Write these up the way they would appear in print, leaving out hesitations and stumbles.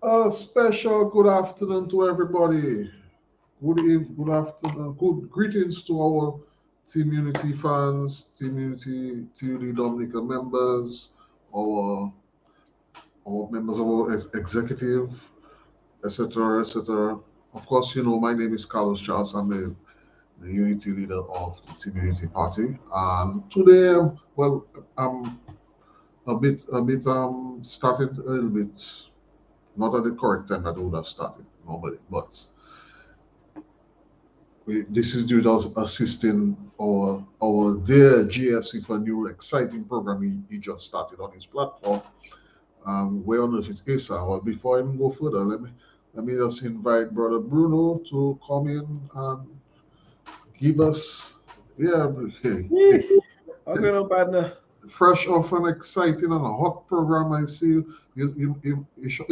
A special good afternoon to everybody. Good evening, good afternoon, good greetings to our Team Unity fans, Team Unity TUD Dominica members, our our members of our executive, etc., etc. Of course, my name is Carlos Charles. I'm the Unity leader of the Team Unity Party, and today, well, I'm a bit started a little bit not at the correct time that I would have started normally, but this is due to us assisting our dear GS with a new exciting program he just started on his platform. Where on earth is Asa? Well, before I even go further, let me just invite Brother Bruno to come in and give us, yeah, hey, Okay, no partner. fresh off an exciting and a hot program. I see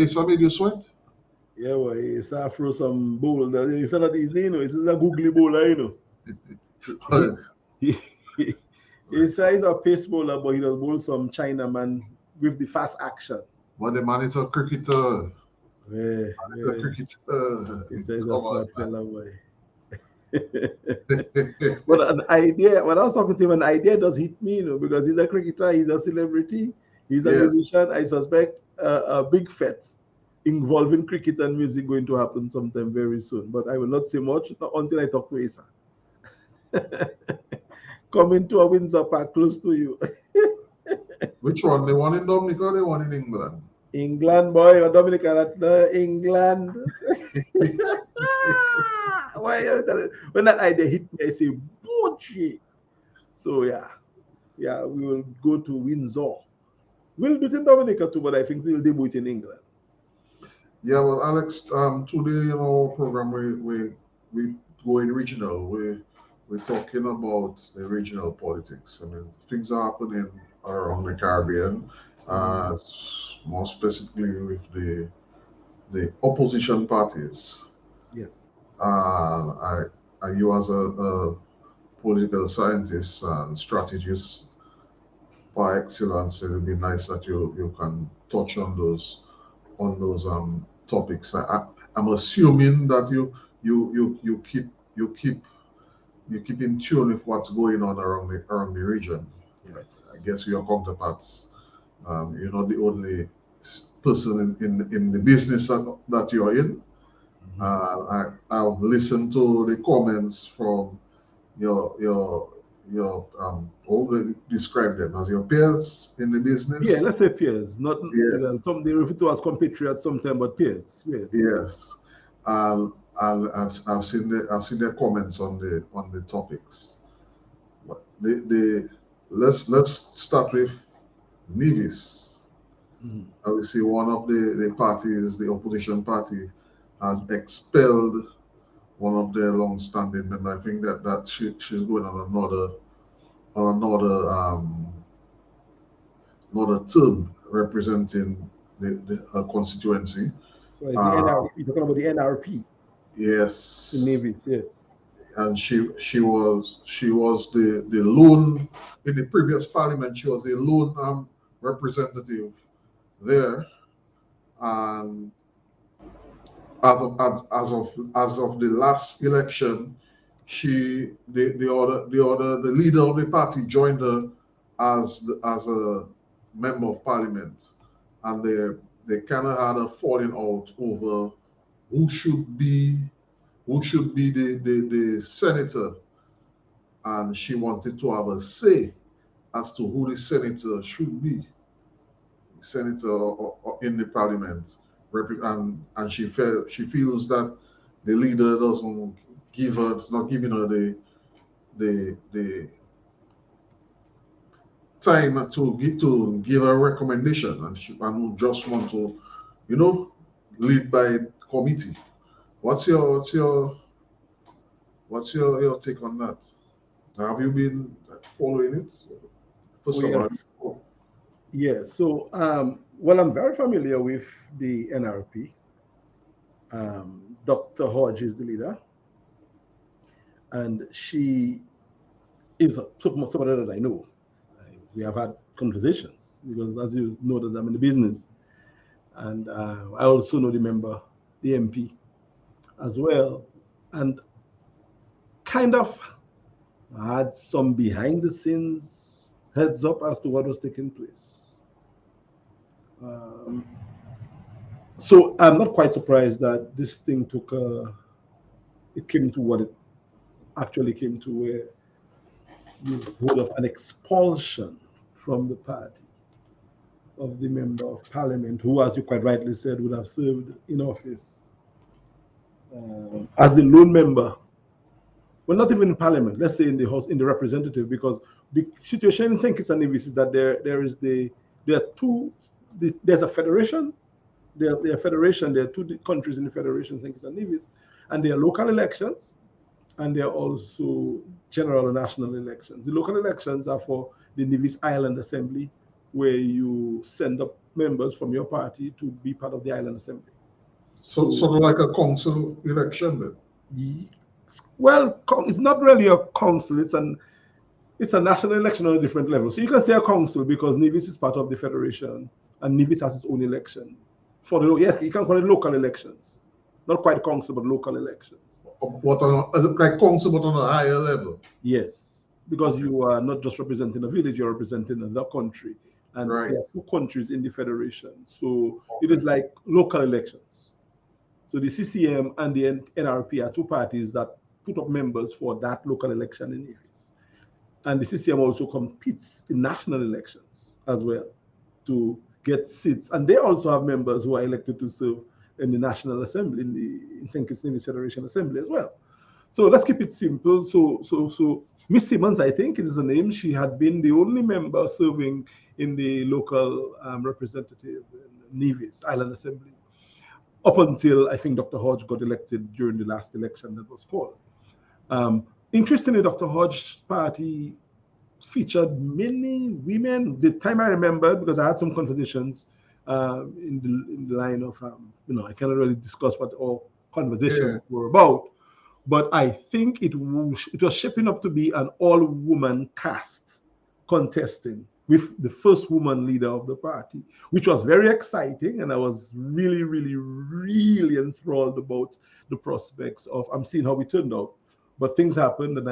Asa made you sweat. Yeah, well, it's after some bowl. It's not easy, It's a googly bowl, He, he, he says a pace bowler, but he does bowl some Chinaman with the fast action. But the man is a cricketer. Yeah, He's a yeah. cricketer. He says a Come on, smart fella, boy. man. But an idea, when I was talking to him, an idea does hit me, because he's a cricketer, he's a celebrity, he's a Yes. musician. I suspect a big fete involving cricket and music going to happen sometime very soon. But I will not say much until I talk to Asa. Coming to a Windsor Park close to you. Which one? The one in Dominica or the one in England? England, boy, or Dominica, England. Why, when that idea hit me, I say, Boji. So, yeah, we will go to Windsor. We'll do it in Dominica too, but I think we'll debut it in England. Yeah, well, Alex, today in our program we going regional. We're talking about the regional politics. I mean, things are happening around the Caribbean, Mm. more specifically with the opposition parties. Yes. You as a political scientist and strategist par excellence, it'll be nice that you can touch on those topics. I'm assuming that you keep in tune with what's going on around the region. I Yes. guess your counterparts. You're not the only person in the business that you're in. Mhm. I've listened to the comments from your all describe them as your peers in the Yeah, business. let's say peers, not Yes, some they refer to as compatriots sometimes, but peers. Yes, yes. yes. I've seen their comments on the topics. But let's start with Nevis. Mhm. I will see one of the parties, the opposition party, has expelled one of their long-standing members. I think that she's going on another term representing her constituency. So it's the Uh, NRP. You're talking about the NRP in yes, Nevis, yes. and she was the lone in the previous parliament. She was a lone representative there, and as of the last election, the leader of the party joined her as a member of parliament, and they kind of had a falling out over who should be the senator, and she wanted to have a say as to who the senator should be, senator or in the parliament. And she feels that the leader doesn't is not giving her the time to give a recommendation, and who just want to, you know, lead by committee. What's your take on that? Have you been following it? Oh First of all, yes, yes. So well, I'm very familiar with the NRP. Dr. Hodge is the leader, and she is somebody that I know. We have had conversations because, as you know, that I'm in the business. And I also know the member, the MP, as well, and kind of had some behind the scenes heads up as to what was taking place. Um, so I'm not quite surprised that this thing took it came to what it actually came to, where you heard of an expulsion from the party of the member of parliament, who, as you quite rightly said, would have served in office as the lone member. Well, not even in parliament. Let's say in the house, in the representative, because the situation in St. Kitts and Nevis is that there are two. There's a federation. There are federation. There are two countries in the federation, St. Kitts and Nevis, and there are local elections, and there are also general and national elections. The local elections are for the Nevis Island Assembly, where you send up members from your party to be part of the Island Assembly. So sort of like a council election then? Well, it's not really a council. It's a national election on a different level. So you can say a council because Nevis is part of the federation and Nevis has its own election. Yes, you can call it local elections. Not quite council, but local elections. What like council, but on a higher level? Yes, because you are not just representing a village, you're representing the country. And Right. there are two countries in the federation. So it is like local elections. So the CCM and the NRP are two parties that put up members for that local election in Nevis. And the CCM also competes in national elections as well to get seats. And they also have members who are elected to serve in the National Assembly, in St. Kitts Nevis Federation Assembly as well. So let's keep it simple. So Miss Simmons, I think it is the name. She had been the only member serving in the local representative in Nevis Island Assembly up until I think Dr. Hodge got elected during the last election that was called. Interestingly, Dr. Hodge's party featured many women. The time I remember, because I had some conversations in the line of, I cannot really discuss what all conversations were about, but I think it was shaping up to be an all-woman cast contesting with the first woman leader of the party, which was very exciting. And I was really, really, really enthralled about the prospects of, I'm seeing how it turned out. But things happened, and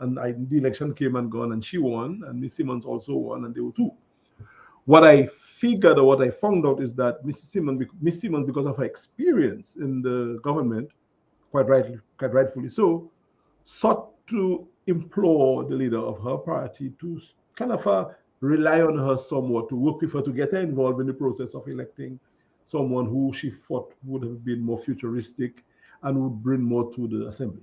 the election came and gone, and she won, and Miss Simmons also won, and they were two. What I figured, or what I found out, is that Miss Simmons, because of her experience in the government, quite rightfully so, sought to implore the leader of her party to kind of rely on her somewhat, to work with her, to get her involved in the process of electing someone who she thought would have been more futuristic and would bring more to the assembly.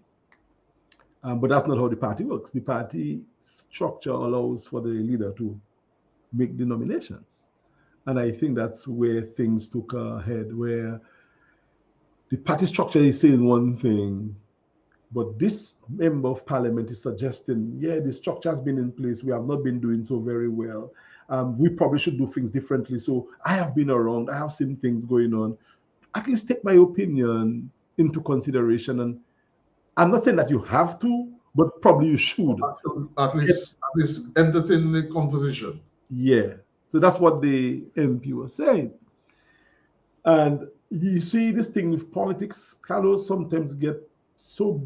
But that's not how the party works. The party structure allows for the leader to make the nominations. And I think that's where things took a head, where the party structure is saying one thing, but this member of parliament is suggesting, yeah, the structure has been in place. We have not been doing so very well. We probably should do things differently. So I have been around. I have seen things going on. At least take my opinion into consideration. And I'm not saying that you have to, but probably you should. At least entertain the conversation. Yeah. So that's what the MP was saying. And you see this thing with politics, Carlos, sometimes get so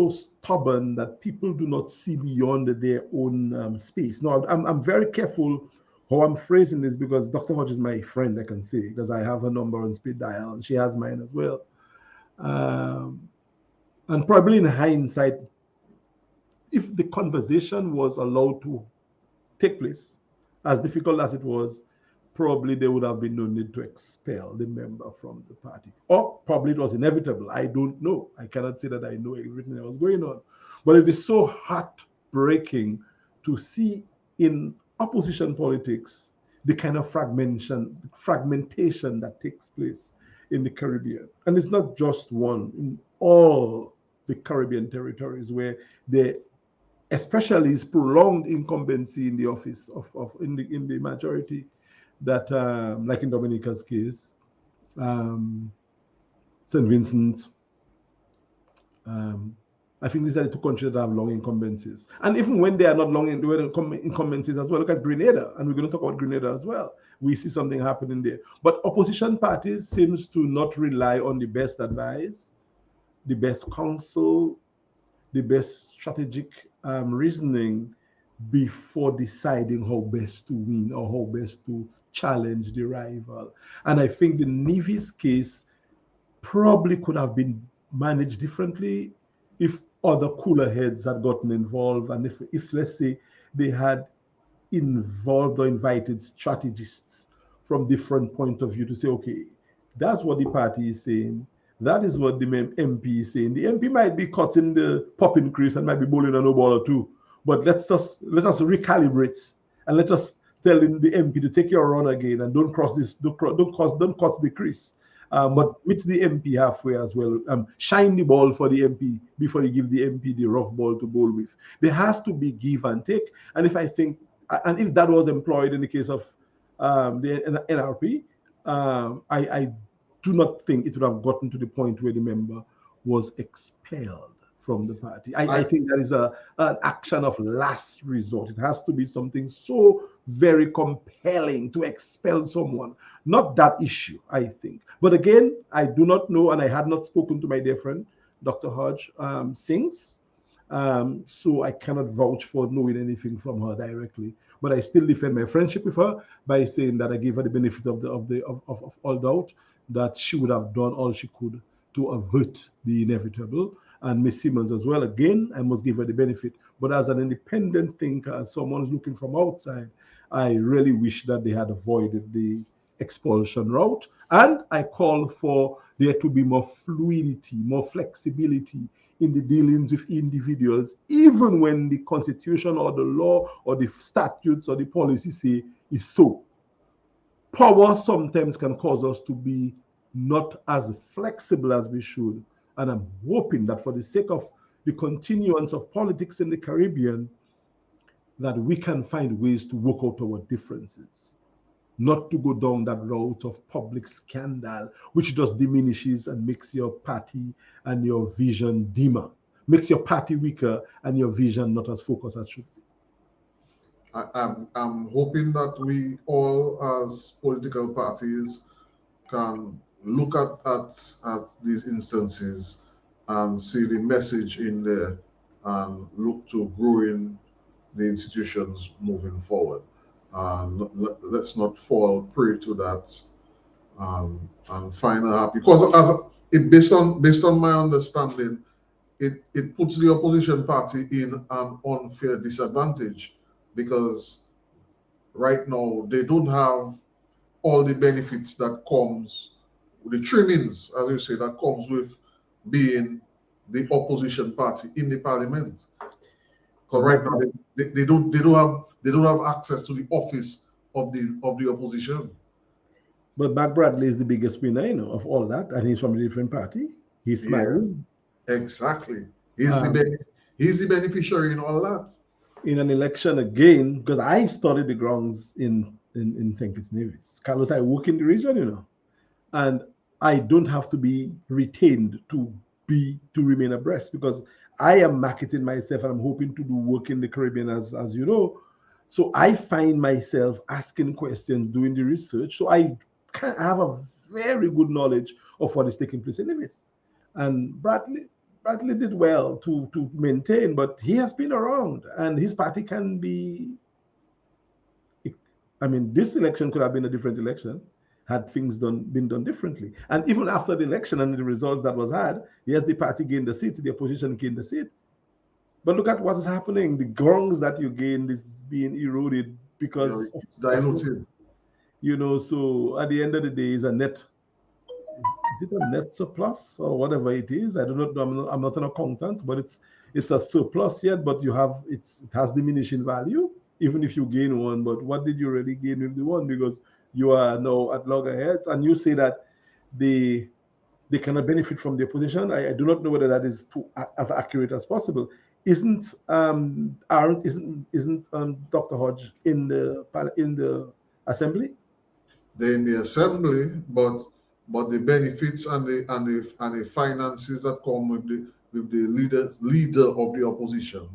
stubborn that people do not see beyond their own space. Now, I'm very careful how I'm phrasing this, because Dr. Hodge is my friend, I can say, because I have her number on speed dial, and she has mine as well. And probably in hindsight, if the conversation was allowed to take place, as difficult as it was, probably there would have been no need to expel the member from the party. Or probably it was inevitable. I don't know. I cannot say that I know everything that was going on. But it is so heartbreaking to see in opposition politics the kind of fragmentation that takes place in the Caribbean. And it's not just one, in all the Caribbean territories where there especially is prolonged incumbency in the office in the majority, that like in Dominica's case, St. Vincent, I think these are the two countries that have long incumbencies. And even when they are not long incumbencies as well, look at Grenada, and we're going to talk about Grenada as well. We see something happening there. But opposition parties seems to not rely on the best advice, the best counsel, the best strategic reasoning before deciding how best to win or how best to challenge the rival. And I think the Nevis case probably could have been managed differently if other cooler heads had gotten involved, and if let's say they had involved or invited strategists from different point of view to say, okay, that's what the party is saying. That is what the MP is saying. The MP might be cutting the popping crease and might be bowling a no ball or two, but let us recalibrate and let us tell the MP to take your run again and don't cross this, don't cut the crease. But meet the MP halfway as well. Shine the ball for the MP before you give the MP the rough ball to bowl with. There has to be give and take. And if that was employed in the case of the NRP, I do not think it would have gotten to the point where the member was expelled from the party. I think that is an action of last resort. It has to be something so very compelling to expel someone. Not that issue, I think. But again, I do not know, and I had not spoken to my dear friend, Dr. Hodge Sings. So I cannot vouch for knowing anything from her directly. But I still defend my friendship with her by saying that I gave her the benefit of all doubt that she would have done all she could to avert the inevitable. And Miss Simmons as well. Again, I must give her the benefit. But as an independent thinker, as someone who's looking from outside, I really wish that they had avoided the expulsion route. And I call for there to be more fluidity, more flexibility in the dealings with individuals, even when the constitution or the law or the statutes or the policy say is so. Power sometimes can cause us to be not as flexible as we should. And I'm hoping that for the sake of the continuance of politics in the Caribbean, that we can find ways to work out our differences, not to go down that route of public scandal, which just diminishes and makes your party and your vision dimmer, makes your party weaker and your vision not as focused as should be. I'm hoping that we all, as political parties, can look at these instances and see the message in there and look to growing the institutions moving forward. Let's not fall prey to that and find a happy, because based on my understanding, it puts the opposition party in an unfair disadvantage, because right now they don't have all the benefits that comes, the trimmings, as you say, that comes with being the opposition party in the parliament. Because right now they don't have access to the office of the opposition. But Mac Bradley is the biggest winner, of all that, and he's from a different party. He's smiling. Yeah, exactly. He's the beneficiary in all that. In an election again, because I studied the grounds in St. Kitts Nevis. Carlos, I work in the region, and I don't have to be retained to remain abreast, because I am marketing myself and I'm hoping to do work in the Caribbean, as you know. So I find myself asking questions, doing the research. So I have a very good knowledge of what is taking place in Nevis. And Bradley did well to maintain, but he has been around, and his party can be. I mean, this election could have been a different election had things been done differently. And even after the election and the results that was had, yes, the party gained the seat, the opposition gained the seat. But look at what is happening. The grounds that you gained is being eroded because it's diluted. So at the end of the day, is it a net surplus or whatever it is? I don't know. I'm not an accountant, but it's a surplus yet. But it has diminishing value, even if you gain one. But what did you really gain with the one? Because you are now at loggerheads, and you say that they cannot benefit from the opposition. I do not know whether that is as accurate as possible. Isn't Dr. Hodge in the assembly? They're in the assembly, but the benefits and the finances that come with with the leader of the opposition,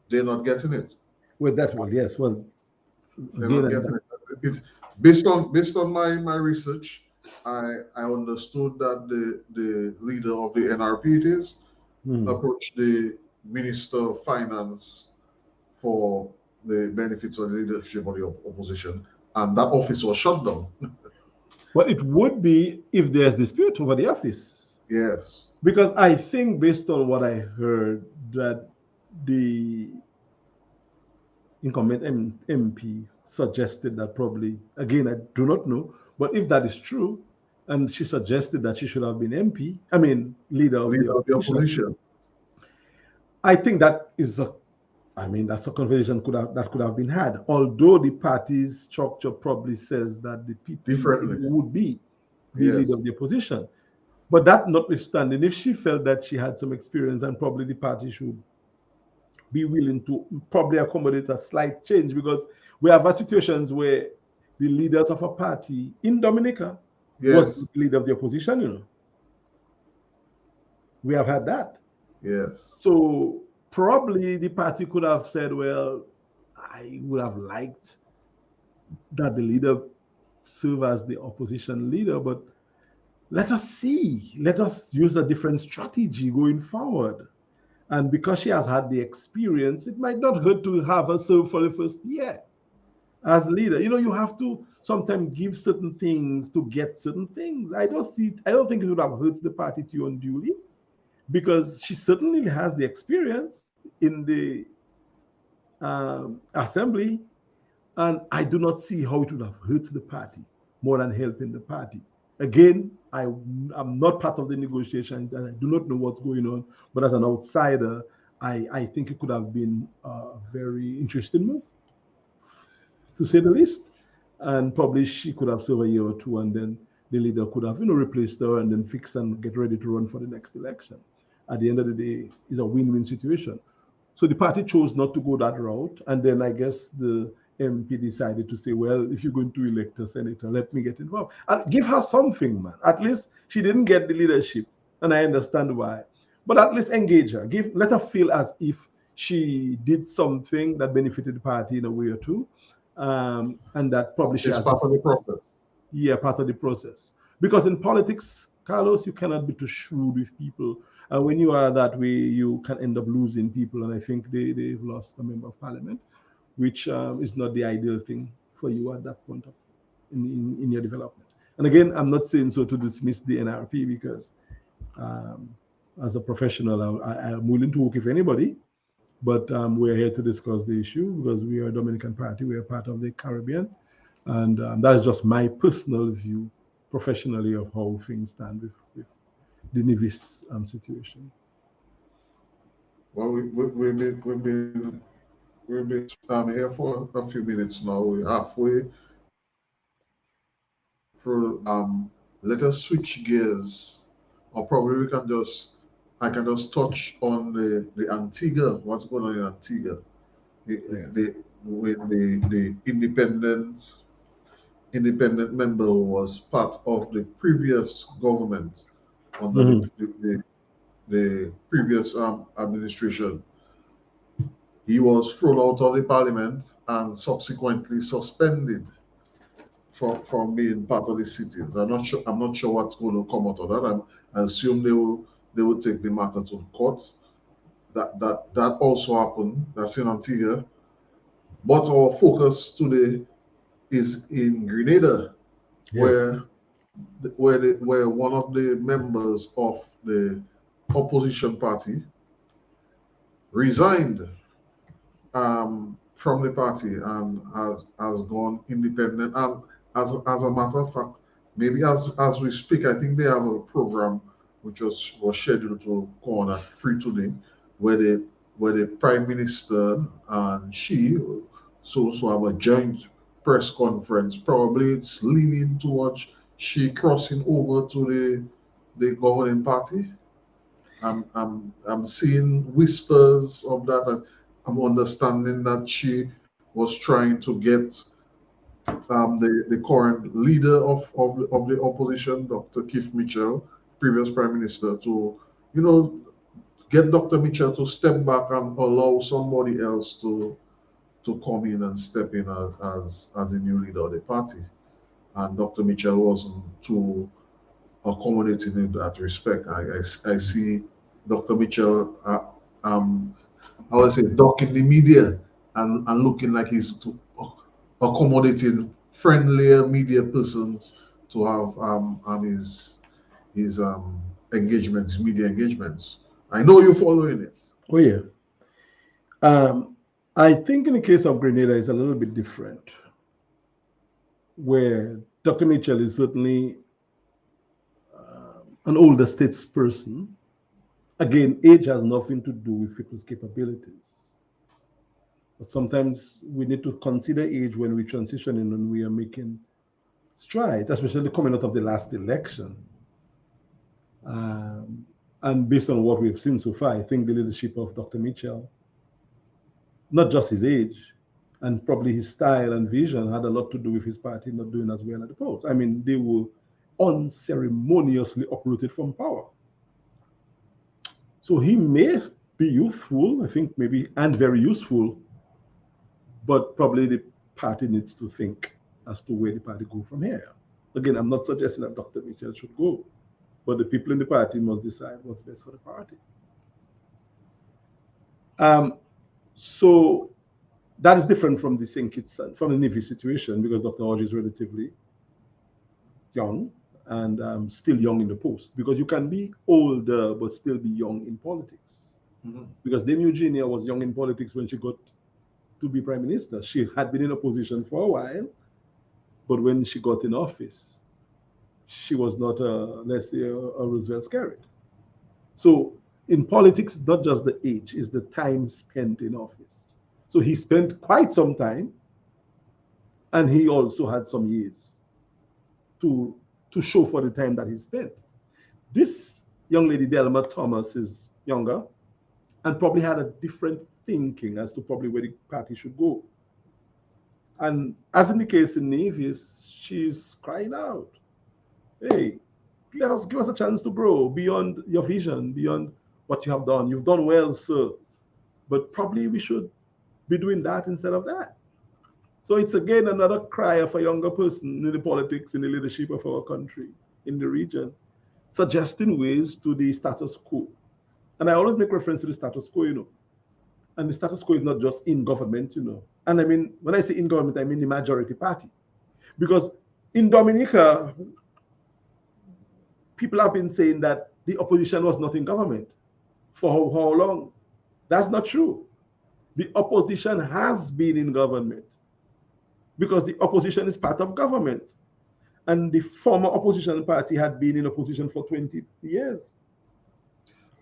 they're not getting it. Well, that well, yes, well, They're again, not getting it. It's based on my research. I understood that the leader of the NRP it is approached the Minister of Finance for the benefits of the leadership of the opposition, and that office was shut down. But it would be if there's dispute over the office. Yes. Because I think, based on what I heard, that the incumbent MP suggested that probably, again, I do not know, but if that is true, and she suggested that she should have been MP, I mean, leader of the opposition. I think that is that's a conversation that could have been had. Although the party's structure probably says that the PP would be the leader of the opposition. But that notwithstanding, if she felt that she had some experience and probably the party should be willing to probably accommodate a slight change, because we have situations where the leaders of a party in Dominica was the leader of the opposition, you know. We have had that. Yes. So probably the party could have said, well, I would have liked that the leader serve as the opposition leader, but let us see. Let us use a different strategy going forward. And because she has had the experience, it might not hurt to have her serve for the first year as leader. You know, you have to sometimes give certain things to get certain things. I don't think it would have hurt the party too unduly, because she certainly has the experience in the assembly, and I do not see how it would have hurt the party more than helping the party. Again, I'm not part of the negotiations and I do not know what's going on, but as an outsider, I think it could have been a very interesting move, to say the least. And probably she could have served a year or two, and then the leader could have, replaced her and then fix and get ready to run for the next election. At the end of the day, it's a win-win situation. So the party chose not to go that route, and then I guess the MP decided to say, well, if you're going to elect a senator, let me get involved. And give her something, man. At least she didn't get the leadership, and I understand why. But at least engage her. Let her feel as if she did something that benefited the party in a way or two, and that probably she has part of the process. Yeah, part of the process. Because in politics, Carlos, you cannot be too shrewd with people. And when you are that way, you can end up losing people. And I think they've lost a member of parliament, which is not the ideal thing for you at that point in your development. And again, I'm not saying so to dismiss the NRP, because as a professional, I'm willing to work with anybody. But we're here to discuss the issue because we are a Dominican party. We are part of the Caribbean. And that is just my personal view, professionally, of how things stand with the Nevis situation. Well, we've been here for a few minutes now. We're halfway through. Let us switch gears, or probably I can just touch on the Antigua. What's going on in Antigua? The independent member who was part of the previous government under the previous administration. He was thrown out of the parliament and subsequently suspended from being part of the citizens. I'm not sure what's going to come out of that. I assume they will take the matter to the court. That also happened. That's in Antigua. But our focus today is in Grenada, yes, where one of the members of the opposition party resigned from the party and has gone independent. And as a matter of fact, maybe as we speak, I think they have a program which was scheduled to go on at 3 today, where the Prime Minister and she so have a joint press conference. Probably it's leaning towards she crossing over to the governing party. I'm seeing whispers of that, and I'm understanding that she was trying to get the current leader of the opposition, Dr. Keith Mitchell, previous Prime Minister, to get Dr. Mitchell to step back and allow somebody else to come in and step in as a new leader of the party. And Dr. Mitchell wasn't too accommodating in that respect. I see Dr. Mitchell, I would say, ducking the media and looking like he's accommodating friendlier media persons to have his engagements, media engagements. I know you're following it. Oh yeah. I think in the case of Grenada, it's a little bit different, where Dr. Mitchell is certainly an older statesperson. Again, age has nothing to do with people's capabilities. But sometimes we need to consider age when we transition and when we are making strides, especially coming out of the last election. And based on what we've seen so far, I think the leadership of Dr. Mitchell, not just his age, and probably his style and vision had a lot to do with his party not doing as well at the polls. I mean, they were unceremoniously uprooted from power. So he may be youthful, I think maybe, and very useful, but probably the party needs to think as to where the party go from here. Again, I'm not suggesting that Dr. Mitchell should go, but the people in the party must decide what's best for the party. So that is different from the St. Kitts, from the Nevis situation, because Dr. Hodge is relatively young and still young in the post, because you can be older but still be young in politics. Mm-hmm. Because Dame Eugenia was young in politics when she got to be prime minister. She had been in opposition for a while, but when she got in office, she was not, let's say, a Roosevelt carrot. So in politics, not just the age, it's the time spent in office. So he spent quite some time, and he also had some years to show for the time that he spent. This young lady, Delma Thomas, is younger and probably had a different thinking as to probably where the party should go. And as in the case in Nevis, she's crying out, hey, give us a chance to grow beyond your vision, beyond what you have done. You've done well, sir, but probably we should be doing that instead of that. So it's again another cry of a younger person in the politics, in the leadership of our country, in the region, suggesting ways to the status quo. And I always make reference to the status quo, and the status quo is not just in government, And I mean, when I say in government, I mean the majority party. Because in Dominica, people have been saying that the opposition was not in government. For how long? That's not true. The opposition has been in government, because the opposition is part of government. And the former opposition party had been in opposition for 20 years.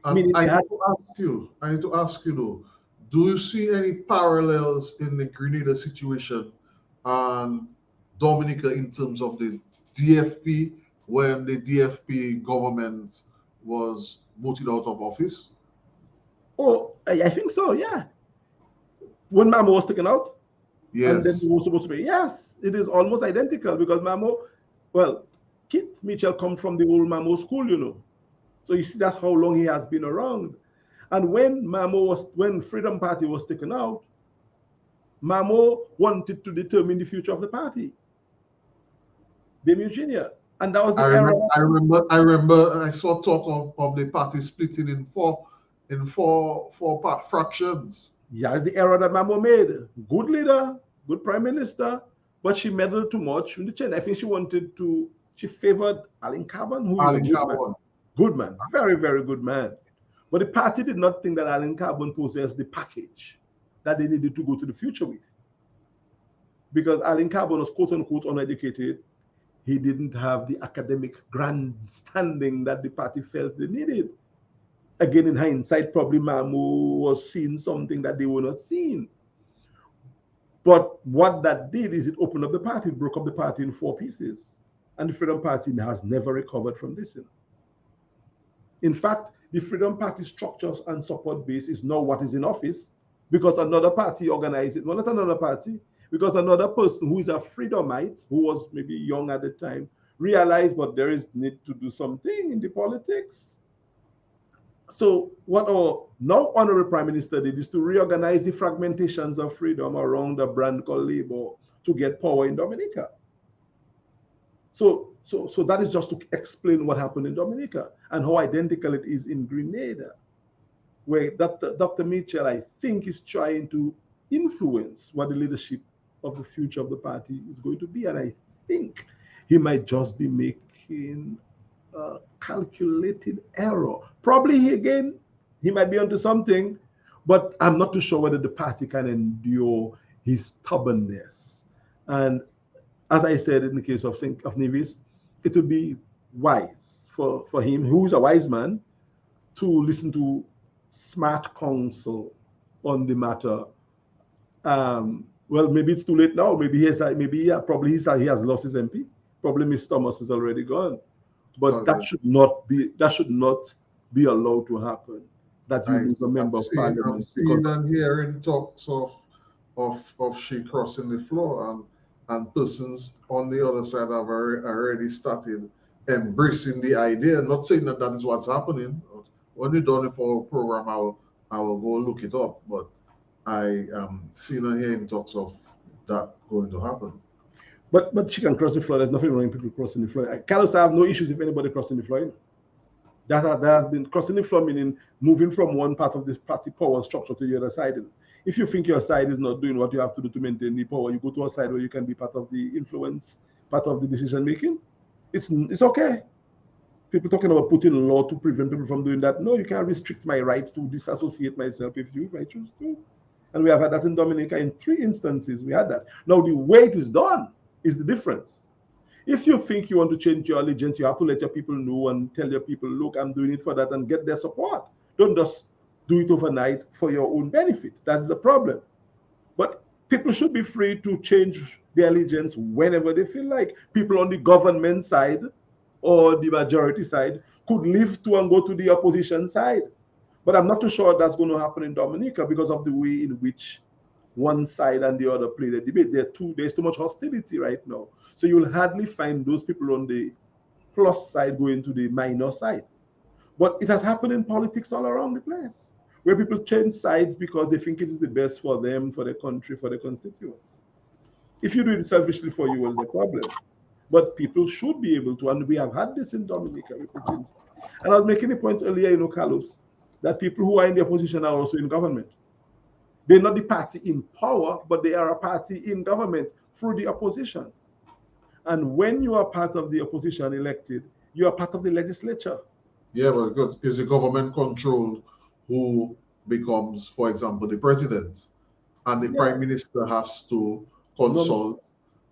I need to ask you though, do you see any parallels in the Grenada situation and Dominica in terms of the DFP, when the DFP government was voted out of office? Oh, I think so, yeah. When Mamo was taken out, yes, and then he was supposed to be, yes, it is almost identical, because Mamo, well, Kit Mitchell come from the old Mamo school, So you see, that's how long he has been around. And when Freedom Party was taken out, Mamo wanted to determine the future of the party. Dame Eugenia. And that was the era. I remember I saw talk of the party splitting in four fractions. Yeah, it's the era that Mamo made. Good leader, good prime minister, but she meddled too much in the change. I think she favored Allen Carbon, who is a good man. Good man, very, very good man. But the party did not think that Allen Carbon possessed the package that they needed to go to the future with. Because Allen Carbon was quote unquote uneducated. He didn't have the academic grandstanding that the party felt they needed. Again, in hindsight, probably Mamo was seeing something that they were not seeing. But what that did is it opened up the party, it broke up the party in 4 pieces. And the Freedom Party has never recovered from this. In fact, the Freedom Party structures and support base is now what is in office, because another party organized it. Well, not another party, because another person who is a Freedomite, who was maybe young at the time, realized, but there is need to do something in the politics. So what our now Honorable Prime Minister did is to reorganize the fragmentations of freedom around a brand called Labour to get power in Dominica. So that is just to explain what happened in Dominica and how identical it is in Grenada, where Dr. Mitchell, I think, is trying to influence what the leadership of the future of the party is going to be. And I think he might just be making a calculated error. Probably he might be onto something, but I'm not too sure whether the party can endure his stubbornness. And as I said in the case of Nevis, it would be wise for him, who's a wise man, to listen to smart counsel on the matter. Well, maybe it's too late now. Maybe he has lost his MP. Probably Miss Thomas is already gone. But that should not be allowed to happen. That you lose a member of parliament. I'm seeing and hearing talks of she crossing the floor, and persons on the other side have already started embracing the idea. Not saying that is what's happening. When we done it for a program, I will go look it up. But I am seeing and hearing talks of that going to happen. But she can cross the floor. There's nothing wrong with people crossing the floor. Carlos, I have no issues if anybody crossing the floor. That has been crossing the floor, meaning moving from one part of this party power structure to the other side. If you think your side is not doing what you have to do to maintain the power, you go to a side where you can be part of the influence, part of the decision making. It's okay. People talking about putting law to prevent people from doing that. No, you can't restrict my right to disassociate myself with you if I choose to. And we have had that in Dominica in 3 instances. We had that. Now, the way it is done is the difference. If you think you want to change your allegiance, you have to let your people know and tell your people, look, I'm doing it for that, and get their support. Don't just do it overnight for your own benefit. That's the problem. But people should be free to change their allegiance whenever they feel like. People on the government side or the majority side could leave to and go to the opposition side. But I'm not too sure that's going to happen in Dominica because of the way in which one side and the other play the debate. There's too much hostility right now. So you'll hardly find those people on the plus side going to the minus side. But it has happened in politics all around the place, where people change sides because they think it is the best for them, for their country, for their constituents. If you do it selfishly for you, it's a problem. But people should be able to, and we have had this in Dominica. And I was making a point earlier, Carlos, that people who are in the opposition are also in government. They're not the party in power, but they are a party in government through the opposition. And when you are part of the opposition elected, you are part of the legislature. Yeah, but is the government controlled who becomes, for example, the president? And the prime minister has to consult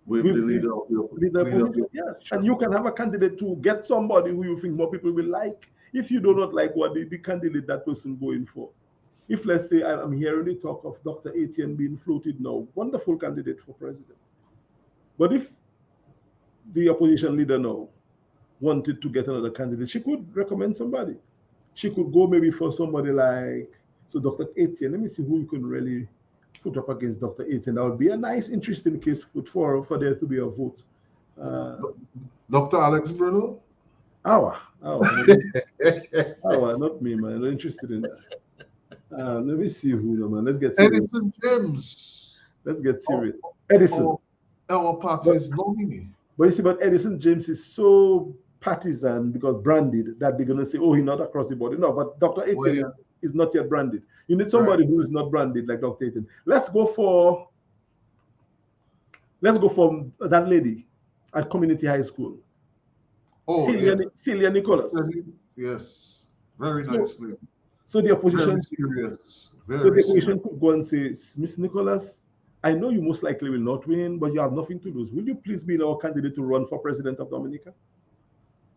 with the leader of the opposition. Yes, and you can have a candidate to get somebody who you think more people will like. If you do not like what the candidate that person going for. If, let's say, I'm hearing the talk of Dr. Etienne being floated now, wonderful candidate for president. But if the opposition leader now wanted to get another candidate, she could recommend somebody. She could go maybe for somebody like, so Dr. Etienne, let me see who you can really put up against Dr. Etienne. That would be a nice, interesting case for there to be a vote. Dr. Alex Bruno? Not me, man. I'm not interested in that. Let me see who, man. Let's get serious. Edison James. Let's get serious. Edison. Our party is nominee. But you see, but Edison James is so partisan because branded that they're going to say, oh, he's not across the board. No, but Dr. Etienne is not yet branded. You need somebody who is not branded like Dr. Etienne. Let's go for that lady at Community High School. Oh, Celia Nicholas. Yes, very nicely. So the opposition, the opposition could go and say, Miss Nicholas, I know you most likely will not win, but you have nothing to lose. Will you please be our candidate to run for president of Dominica?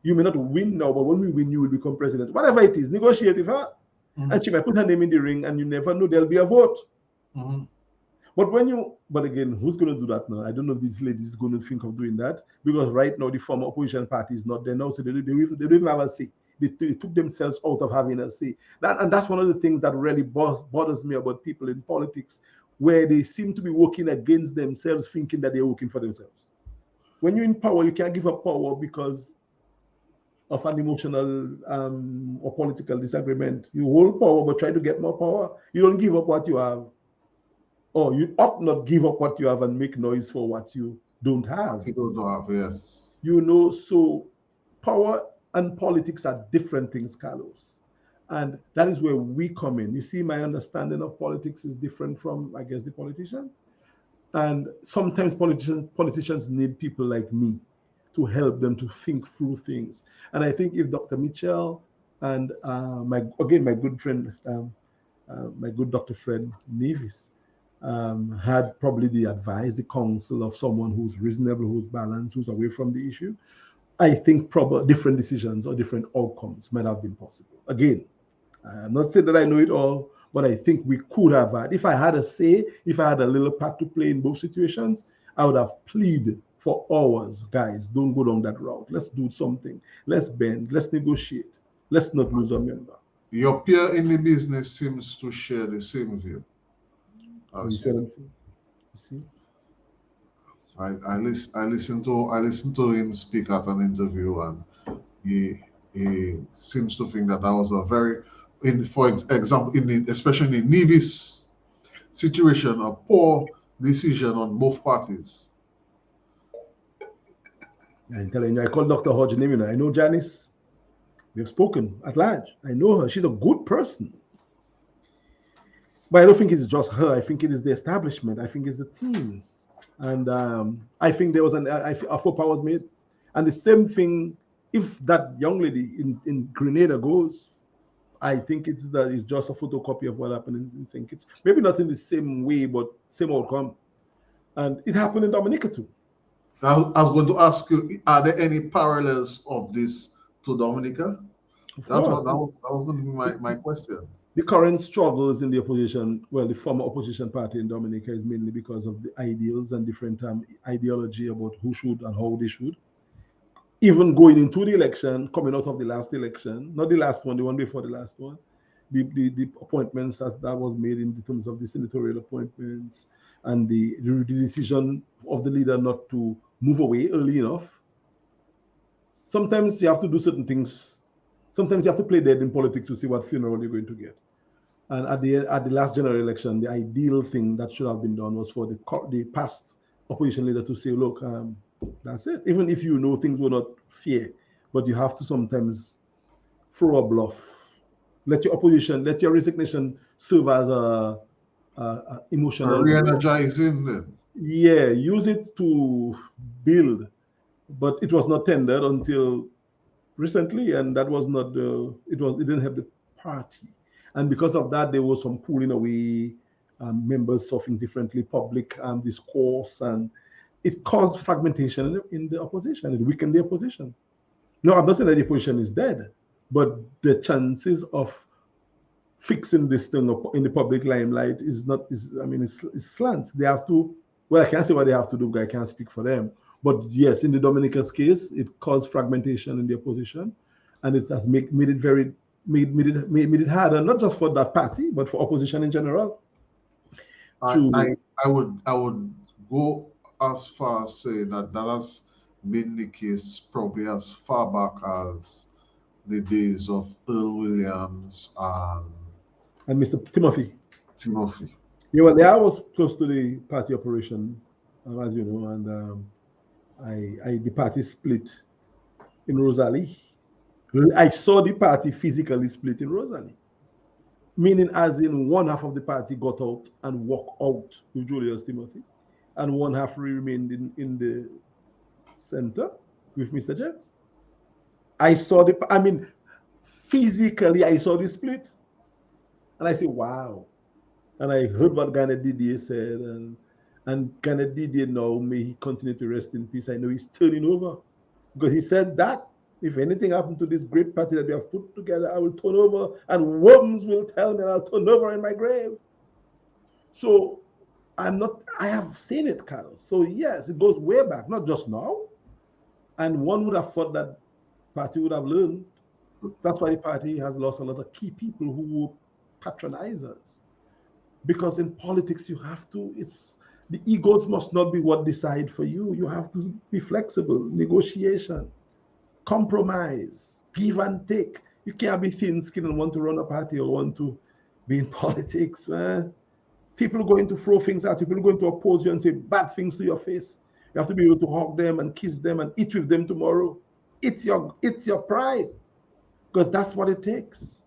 You may not win now, but when we win, you will become president. Whatever it is, negotiate with her. And she might put her name in the ring, and you never know, there'll be a vote. But again, who's going to do that now? I don't know if this lady is going to think of doing that, because right now the former opposition party is not there now, so they don't even have a say. They took themselves out of having a say. And that's one of the things that really bothers me about people in politics, where they seem to be working against themselves, thinking that they're working for themselves. When you're in power, you can't give up power because of an emotional or political disagreement. You hold power, but try to get more power. You don't give up what you have. Or you ought not give up what you have and make noise for what you don't have. You don't have, yes. You know, so power and politics are different things, Carlos. And that is where we come in. You see, my understanding of politics is different from, I guess, the politician. And sometimes politicians need people like me to help them to think through things. And I think if Dr. Mitchell and my good friend, my good Dr. friend Nevis, had probably the advice, the counsel of someone who's reasonable, who's balanced, who's away from the issue, I think probably different decisions or different outcomes might have been possible. Again, I'm not saying that I know it all, but I think we could have had. If I had a say, if I had a little part to play in both situations, I would have pleaded for hours. Guys, don't go down that route. Let's do something. Let's bend. Let's negotiate. Let's not lose a member. Your peer in the business seems to share the same view. You see? I listened to him speak at an interview, and he seems to think that was a very, for example, especially in the Nevis situation, a poor decision on both parties. I'm telling you, I call Dr. Hodge name. I know Janice. We've spoken at large. I know her. She's a good person. But I don't think it's just her. I think it is the establishment. I think it's the team. And I think there was a faux pas was made. And the same thing, if that young lady in Grenada goes, I think it's just a photocopy of what happened in St. Kitts. Maybe not in the same way, but same outcome. And it happened in Dominica too. I was going to ask you, are there any parallels of this to Dominica? That was going to be my question. The current struggles in the opposition, well, the former opposition party in Dominica is mainly because of the ideals and different ideology about who should and how they should. Even going into the election, coming out of the last election, not the last one, the one before the last one, the appointments that was made in terms of the senatorial appointments and the decision of the leader not to move away early enough. Sometimes you have to do certain things. Sometimes you have to play dead in politics to see what funeral you're going to get. And at the last general election, the ideal thing that should have been done was for the past opposition leader to say, look, that's it. Even if you know things were not fair, but you have to sometimes throw a bluff. Let your resignation serve as a emotional. Re-energizing. Yeah, use it to build. But it was not tendered until recently, and that was not it didn't have the party. And because of that, there was some pulling away, members suffering differently, public discourse, and it caused fragmentation in the opposition. It weakened the opposition. No, I'm not saying that the opposition is dead, but the chances of fixing this thing in the public limelight it's slant. They have to, well, I can't say what they have to do, I can't speak for them. But yes, in the Dominica's case, it caused fragmentation in the opposition, and it has made it harder, not just for that party, but for opposition in general. I would go as far as say that has been the case probably as far back as the days of Earl Williams and Mr. Timothy. Yeah, well, I was close to the party operation, as you know, and the party split in Rosalie. I saw the party physically split in Rosalie, meaning as in one half of the party got out and walked out with Julius Timothy, and one half remained in the center with Mr. James. Physically, I saw the split, and I said, wow. And I heard what Ghana Didier said, and Ghana Didier now, may he continue to rest in peace. I know he's turning over, because he said that if anything happened to this great party that we have put together, I will turn over, and worms will tell me I'll turn over in my grave. So I have seen it, Carl. So yes, it goes way back, not just now. And one would have thought that party would have learned. That's why the party has lost a lot of key people who were patronizers. Because in politics, you have to, the egos must not be what decide for you. You have to be flexible, negotiation, compromise, give and take. You can't be thin-skinned and want to run a party or want to be in politics, man. People are going to throw things at you. People are going to oppose you and say bad things to your face. You have to be able to hug them and kiss them and eat with them tomorrow. It's your pride, because that's what it takes.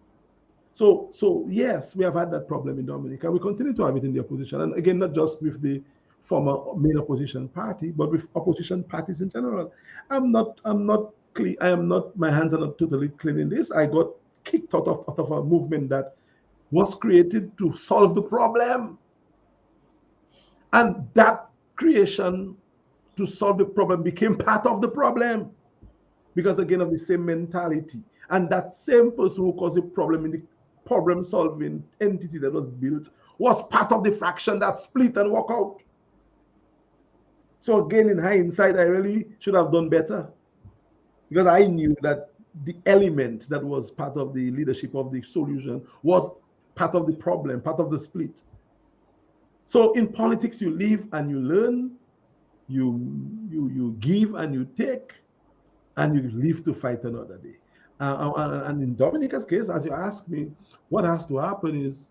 So yes, we have had that problem in Dominica. We continue to have it in the opposition, and again, not just with the former main opposition party, but with opposition parties in general. I'm not clean. I am not. My hands are not totally clean in this. I got kicked out of a movement that was created to solve the problem, and that creation to solve the problem became part of the problem, because again of the same mentality, and that same person who caused the problem in the problem solving entity that was built was part of the fraction that split and walk out. So again, in hindsight, I really should have done better, because I knew that the element that was part of the leadership of the solution was part of the problem, part of the split. So in politics, you live and you learn, you give and you take, and you live to fight another day. And in Dominica's case, as you ask me, what has to happen is,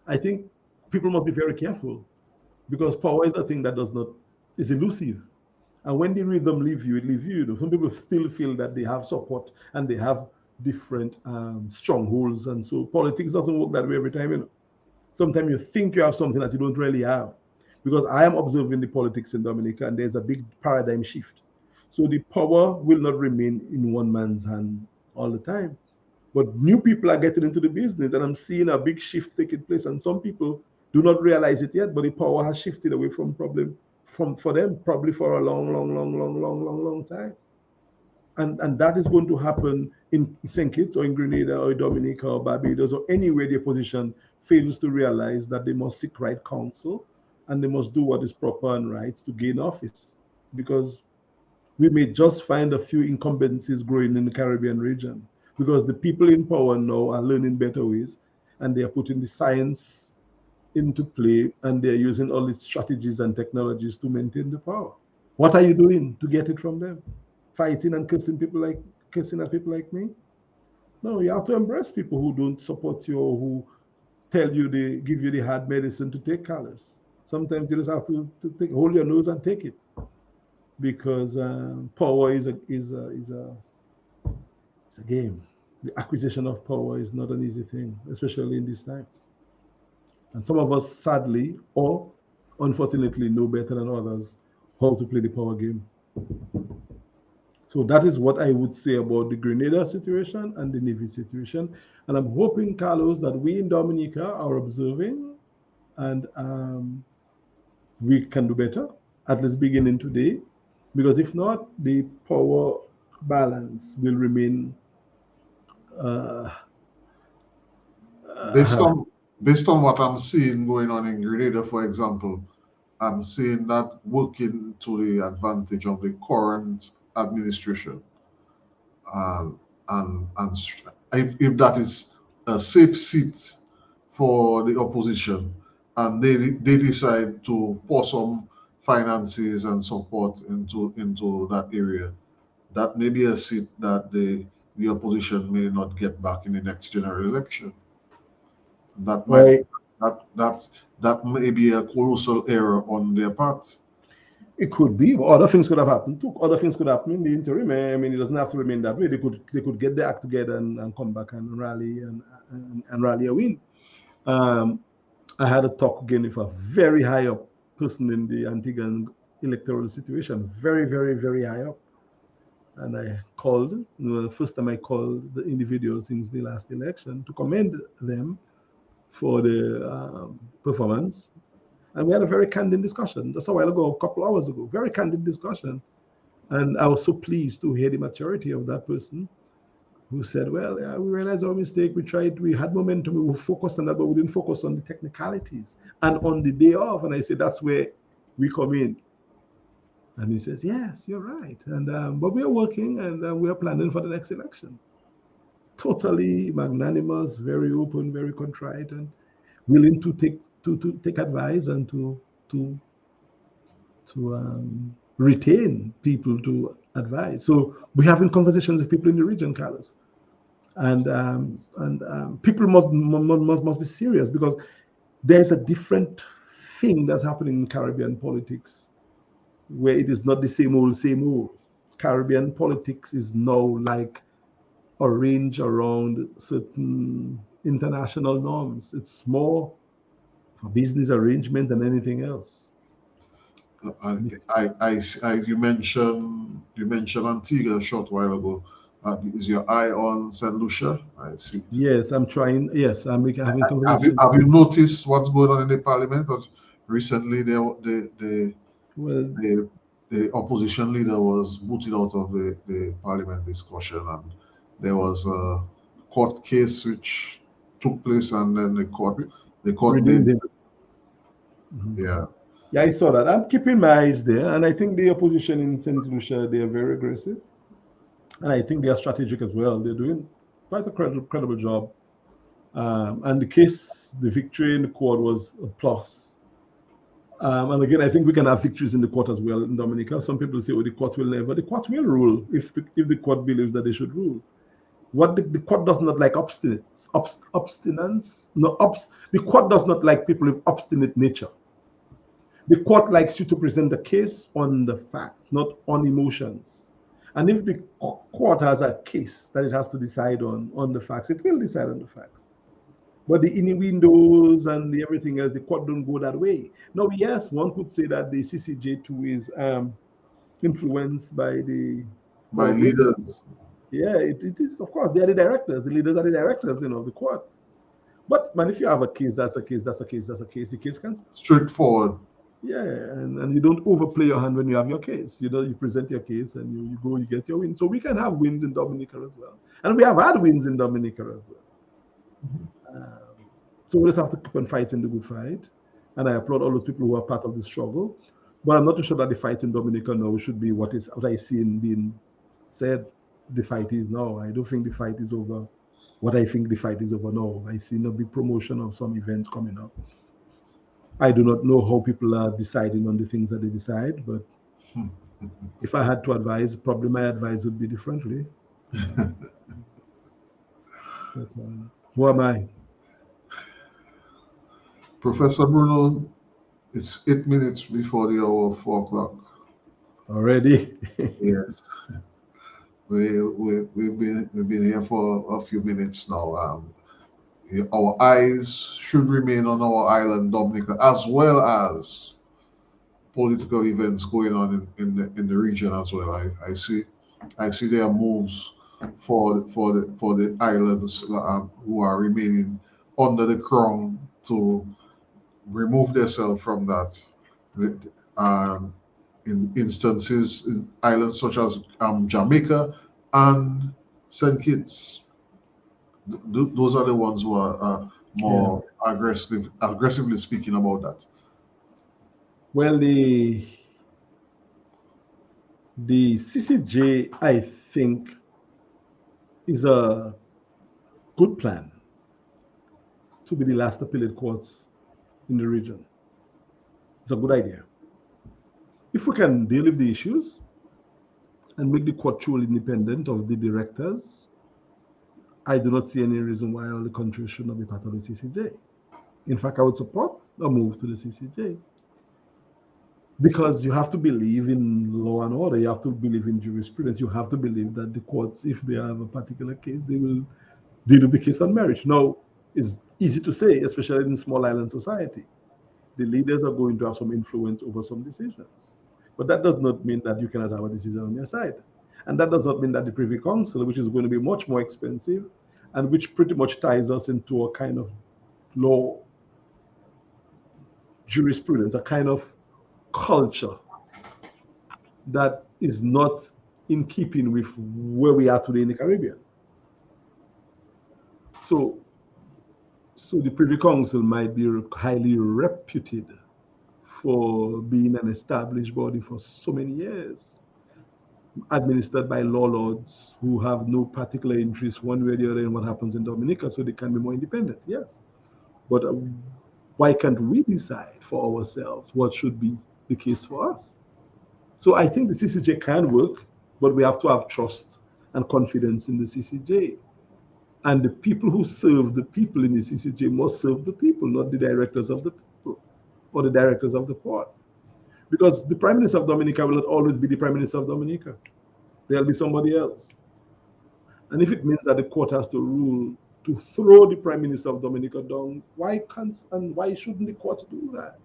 I think people must be very careful, because power is a thing that is elusive. And when the rhythm leaves you, it leaves you. Some people still feel that they have support and they have different strongholds. And so politics doesn't work that way every time. Sometimes you think you have something that you don't really have. Because I am observing the politics in Dominica, and there's a big paradigm shift. So the power will not remain in one man's hand all the time. But new people are getting into the business, and I'm seeing a big shift taking place. And some people do not realize it yet, but the power has shifted away for them, probably for a long time. And that is going to happen in St. Kitts or in Grenada or Dominica or Barbados or anywhere the opposition fails to realize that they must seek right counsel and they must do what is proper and right to gain office. Because we may just find a few incumbencies growing in the Caribbean region, because the people in power now are learning better ways, and they are putting the science into play, and they're using all these strategies and technologies to maintain the power. What are you doing to get it from them? Fighting and cursing at people like me? No, you have to embrace people who don't support you or who give you the hard medicine to take colors. Sometimes you just have to hold your nose and take it, because power is a game. The acquisition of power is not an easy thing, especially in these times. And some of us, sadly or unfortunately, know better than others how to play the power game. So that is what I would say about the Grenada situation and the Nevis situation. And I'm hoping, Carlos, that we in Dominica are observing, and we can do better, at least beginning today. Because if not, the power balance will remain based on what I'm seeing going on in Grenada, for example, I'm seeing that working to the advantage of the current administration. And if that is a safe seat for the opposition, and they decide to pour some finances and support into that area, that may be a seat that the opposition may not get back in the next general election. That might right. that may be a colossal error on their part. It could be. Other things could have happened too. Other things could happen in the interim. I mean, it doesn't have to remain that way. They could get their act together and come back and rally and rally a win. I had a talk again with a very high up person in the Antiguan electoral situation, very, very, very high up. And I called, the first time I called the individual since the last election, to commend them for the performance. And we had a very candid discussion just a while ago, a couple hours ago, very candid discussion. And I was so pleased to hear the maturity of that person who said, well, yeah, we realized our mistake. We had momentum, we focused on that, but we didn't focus on the technicalities. And on the day off, and I said, that's where we come in. And he says, yes, you're right. And but we are working, and we are planning for the next election. Totally magnanimous, very open, very contrite, and willing to take advice and to retain people to advise. So we're having conversations with people in the region, Carlos, and people must be serious, because there's a different thing that's happening in Caribbean politics, where it is not the same old, same old. Caribbean politics is now like arranged around certain international norms. It's more a business arrangement than anything else. You mentioned Antigua a short while ago. Is your eye on Saint Lucia? I see. Yes, I'm trying. Yes, having conversations. Have you noticed what's going on in the parliament? Because recently, Well, the opposition leader was booted out of the parliament discussion, and there was a court case which took place, and then the court redeemed made, him. Mhm. yeah. Yeah, I saw that. I'm keeping my eyes there, and I think the opposition in Saint Lucia, they are very aggressive, and I think they are strategic as well. They're doing quite a credible job. And the case, the victory in the court was a plus. And again, I think we can have victories in the court as well in Dominica. Some people say, "Oh, the court will never." The court will rule if the court believes that they should rule. What the court does not like obstinance. No, the court does not like people with obstinate nature. The court likes you to present the case on the fact, not on emotions. And if the court has a case that it has to decide on the facts, it will decide on the facts. But the innuendos and everything else, the court don't go that way. Now, yes, one could say that the CCJ2 is influenced by the By leaders. Yeah, it is. Of course, they are the directors. The leaders are the directors, of the court. But man, if you have a case, that's a case, that's a case, that's a case. The case can Straightforward. Yeah, and you don't overplay your hand when you have your case. You present your case and you go, you get your win. So we can have wins in Dominica as well, and we have had wins in Dominica as well. So we just have to keep on fighting the good fight. And I applaud all those people who are part of the struggle. But I'm not too sure that the fight in Dominica now should be what I see in being said the fight is now. I don't think the fight is over. What I think the fight is over now. I see no big promotion of some events coming up. I do not know how people are deciding on the things that they decide, but if I had to advise, probably my advice would be differently. But, who am I? Professor Bruno, it's 8 minutes before the hour of 4 o'clock. Already? Yes. We've been here for a few minutes now. Our eyes should remain on our island, Dominica, as well as political events going on in the region as well. I see there are moves for the islands who are remaining under the crown to remove themselves from that. In instances in islands such as Jamaica and St. Kitts. Those are the ones who are more aggressively speaking about that. Well, the CCJ, I think, is a good plan to be the last appellate courts in the region. It's a good idea. If we can deal with the issues and make the court truly independent of the directors, I do not see any reason why all the countries should not be part of the CCJ. In fact, I would support a move to the CCJ. Because you have to believe in law and order, you have to believe in jurisprudence, you have to believe that the courts, if they have a particular case, they will deal with the case on merit. Now, it's easy to say, especially in small island society. The leaders are going to have some influence over some decisions. But that does not mean that you cannot have a decision on your side. And that does not mean that the Privy Council, which is going to be much more expensive, and which pretty much ties us into a kind of law jurisprudence, a kind of culture that is not in keeping with where we are today in the Caribbean. So the Privy Council might be highly reputed for being an established body for so many years, administered by law lords who have no particular interest one way or the other in what happens in Dominica, so they can be more independent, yes. But why can't we decide for ourselves what should be the case for us? So I think the CCJ can work, But we have to have trust and confidence in the CCJ. And the people who serve the people in the CCJ must serve the people, not the directors of the people or the directors of the court. Because the Prime Minister of Dominica will not always be the Prime Minister of Dominica. There'll be somebody else. And if it means that the court has to rule to throw the Prime Minister of Dominica down, why can't and why shouldn't the court do that?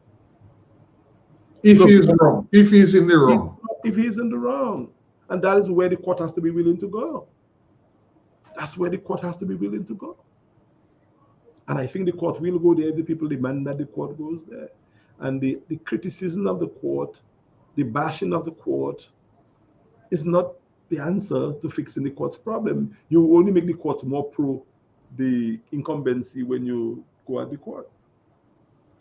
If he's wrong, if he's in the wrong. If he's in the wrong. And that is where the court has to be willing to go. That's where the court has to be willing to go. And I think the court will go there. The people demand that the court goes there. And the criticism of the court, the bashing of the court is not the answer to fixing the court's problem. You only make the courts more pro the incumbency when you go at the court.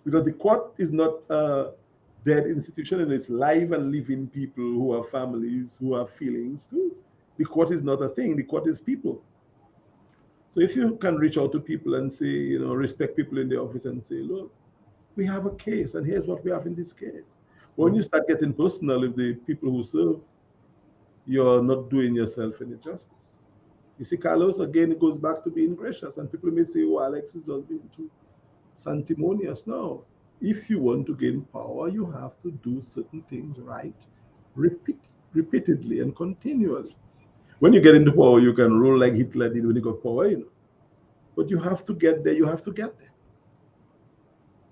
Because the court is not a dead institution, and it's live and living people who have families, who have feelings too. The court is not a thing, the court is people. So if you can reach out to people and say, you know, respect people in the office and say, look, we have a case and here's what we have in this case. When you start getting personal with the people who serve, you're not doing yourself any justice. You see, Carlos, again, it goes back to being gracious. And people may say, oh, Alex is just being too sanctimonious. No. If you want to gain power, you have to do certain things right, repeatedly and continually. When you get into power, you can rule like Hitler did when he got power, you know. But you have to get there, you have to get there.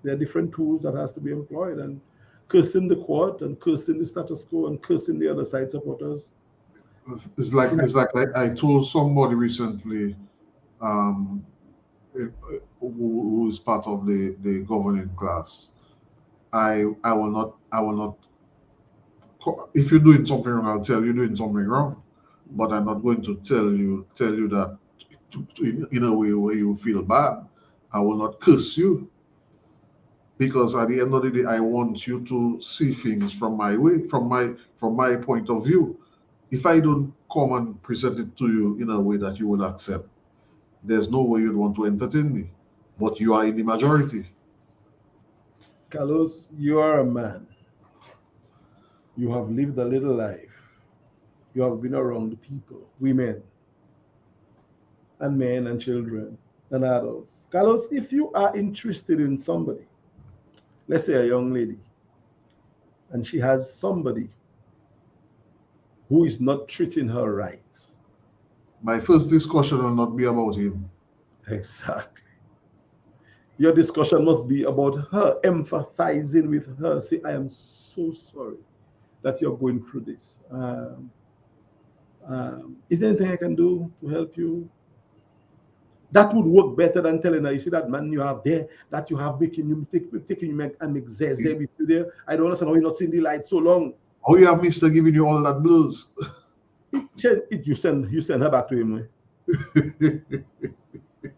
There are different tools that has to be employed, and cursing the court and cursing the status quo and cursing the other side supporters. It's like I told somebody recently who is part of the governing class. I will not if you're doing something wrong, I'll tell you doing something wrong. But I'm not going to tell you that in a way where you feel bad. I will not curse you, because at the end of the day, I want you to see things from my point of view. If I don't come and present it to you in a way that you will accept, there's no way you'd want to entertain me. But you are in the majority. Carlos, you are a man. You have lived a little life. You have been around people, women, and men and children and adults. Carlos, if you are interested in somebody, let's say a young lady, and she has somebody who is not treating her right. My first discussion will not be about him. Exactly. Your discussion must be about her, empathizing with her. Say, I am so sorry that you're going through this. Is there anything I can do to help you? That would work better than telling her, you see that man you have there, that you have taking you and make zeze with you there. I don't understand how you're not seeing the light so long. Oh, you have Mr. giving you all that blues. You send her back to him.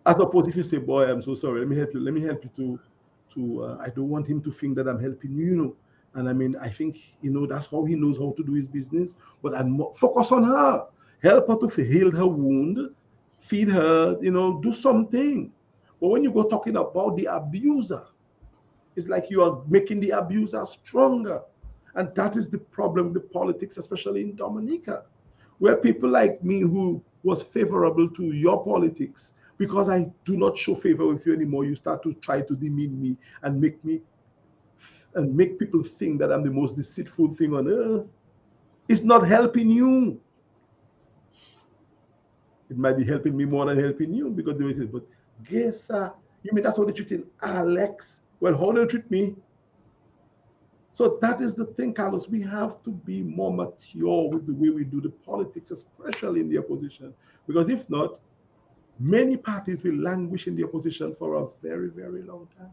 As opposed if you say, boy, I'm so sorry, let me help you to I don't want him to think that I'm helping you, you know. And I mean, I think, you know, that's how he knows how to do his business. But I'm more focus on her. Help her to heal her wound, feed her, you know, do something. But when you go talking about the abuser, it's like you are making the abuser stronger. And that is the problem with the politics, especially in Dominica, where people like me who was favorable to your politics, because I do not show favor with you anymore, you start to try to demean me and make people think that I'm the most deceitful thing on earth. It's not helping you. It might be helping me more than helping you, because the way it is. But guess you mean that's how they treating Alex? Well, how do they treat me? So that is the thing, Carlos. We have to be more mature with the way we do the politics, especially in the opposition. Because if not, many parties will languish in the opposition for a very, very long time.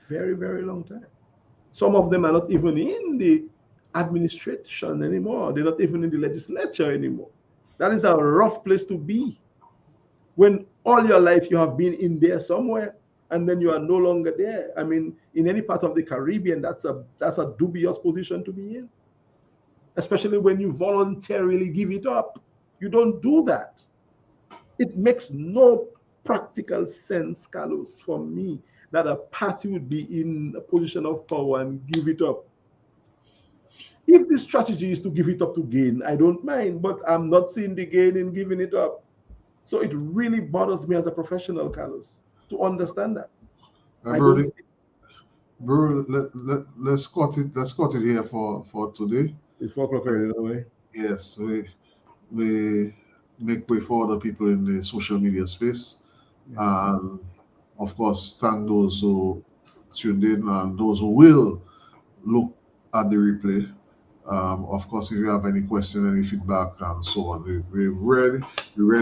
Very, very long time. Some of them are not even in the administration anymore. They're not even in the legislature anymore. That is a rough place to be. When all your life you have been in there somewhere, and then you are no longer there. I mean, in any part of the Caribbean, that's a dubious position to be in. Especially when you voluntarily give it up. You don't do that. It makes no practical sense, Carlos, for me, that a party would be in a position of power and give it up. If the strategy is to give it up to gain, I don't mind, but I'm not seeing the gain in giving it up. So it really bothers me as a professional, Carlos, to understand that. Bro, let's cut it. Let's cut it here for today. It's 4 o'clock already, no way. Yes, we make way for other people in the social media space, and of course, thank those who tuned in and those who will look at the replay. Of course, if you have any question, any feedback, and so on, we really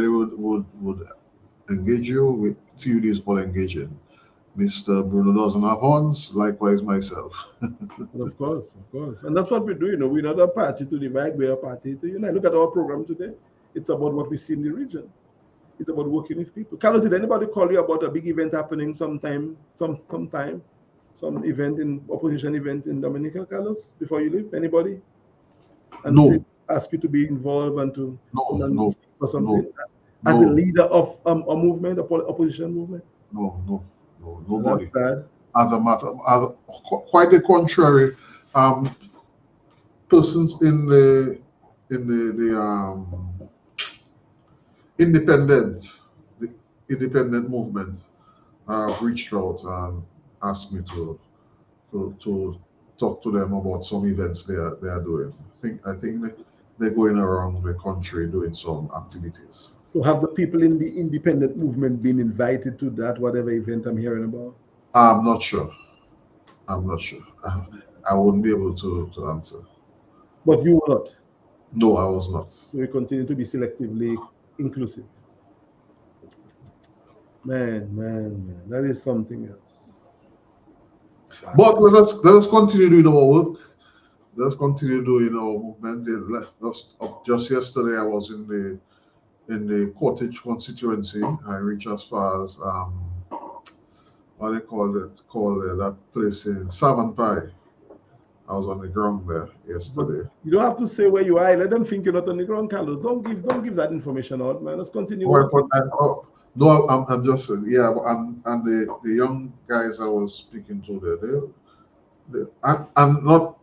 would engage you. TUD is all engaging. Mr. Bruno doesn't have horns, likewise myself. Of course. And that's what we do. We're not a party to divide, we're a party to unite. Look at our program today. It's about what we see in the region. It's about working with people. Carlos, did anybody call you about a big event happening some event in opposition event in Dominica, Carlos, before you leave? Anybody? And no. Ask you to be involved and to no, or something? No, as a leader of a movement, opposition movement? No, nobody. That's sad. As a matter, quite the contrary. Persons in the independent movement reached out and asked me to talk to them about some events they are doing. I think they're going around the country doing some activities. So have the people in the independent movement been invited to that whatever event I'm hearing about? I'm not sure. I wouldn't be able to answer. But you were not? No, I was not. So we continue to be selectively inclusive. Man, that is something else. But let us continue doing our work. Let's continue doing our movement. Just yesterday, I was in the Cottage constituency. I reached as far as what they call that place in Savantpai. I was on the ground there yesterday. But you don't have to say where you are. Let them think you're not on the ground, Carlos. Don't give that information out, man. Let's continue. No, I'm just saying, yeah. And the young guys I was speaking to I'm not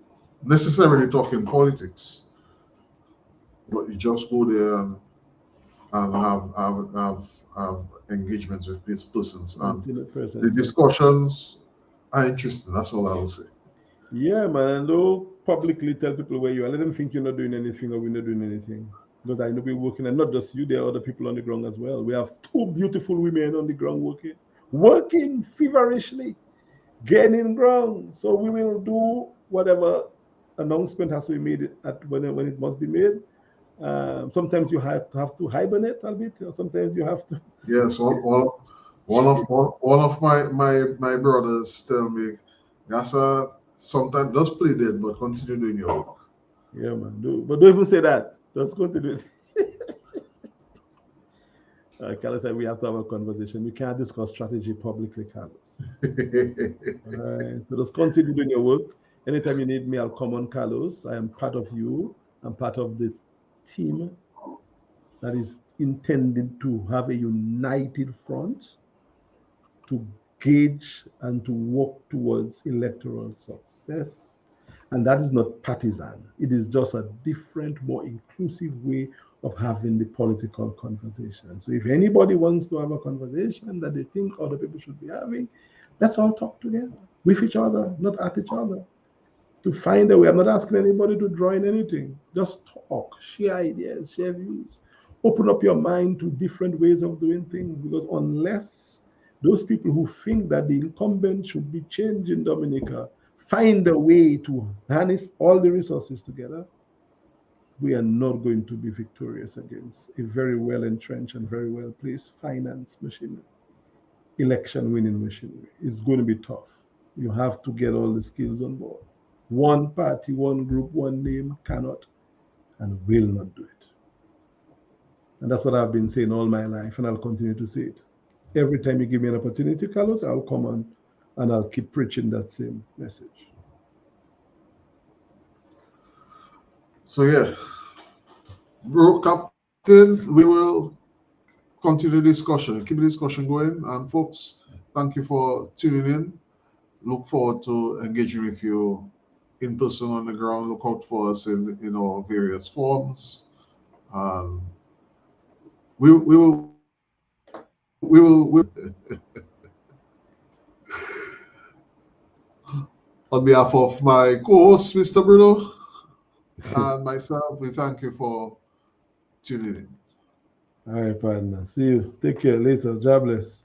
necessarily talking politics, but you just go there and have engagements with these persons, and the discussions are interesting. That's all I will say. Yeah, man. And don't publicly tell people where you are. Let them think you're not doing anything or we're not doing anything. Because I know we're working, and not just you, there are other people on the ground as well. We have 2 beautiful women on the ground working feverishly, gaining ground. So we will do whatever announcement has to be made when it must be made. Sometimes you have to hibernate a bit, or sometimes you have to. Yes, one of my brothers tell me, Gasa, sometimes just play dead, but continue doing your work. Yeah, man. But don't even say that. Just continue. Carlos said we have to have a conversation. We can't discuss strategy publicly, Carlos. All right. So just continue doing your work. Anytime you need me, I'll come on, Carlos. I am part of you. I'm part of the team that is intended to have a united front to gauge and to work towards electoral success. And that is not partisan. It is just a different, more inclusive way of having the political conversation. So if anybody wants to have a conversation that they think other people should be having, let's all talk together with each other, not at each other, to find a way. I'm not asking anybody to join anything. Just talk, share ideas, share views. Open up your mind to different ways of doing things, because unless those people who think that the incumbent should be changed in Dominica find a way to harness all the resources together, we are not going to be victorious against a very well entrenched and very well placed finance machinery, election winning machinery. It's going to be tough. You have to get all the skills on board. One party, one group, one name cannot and will not do it. And that's what I've been saying all my life, and I'll continue to say it. Every time you give me an opportunity, Carlos, I'll come on and I'll keep preaching that same message. So yeah, bro, Captain, we will continue the discussion, keep the discussion going. And folks, thank you for tuning in. Look forward to engaging with you in person on the ground. Look out for us in our various forms. We will on behalf of my co-host, Mr. Bruno, and myself, we thank you for tuning in. All right, partner. See you. Take care later. God bless.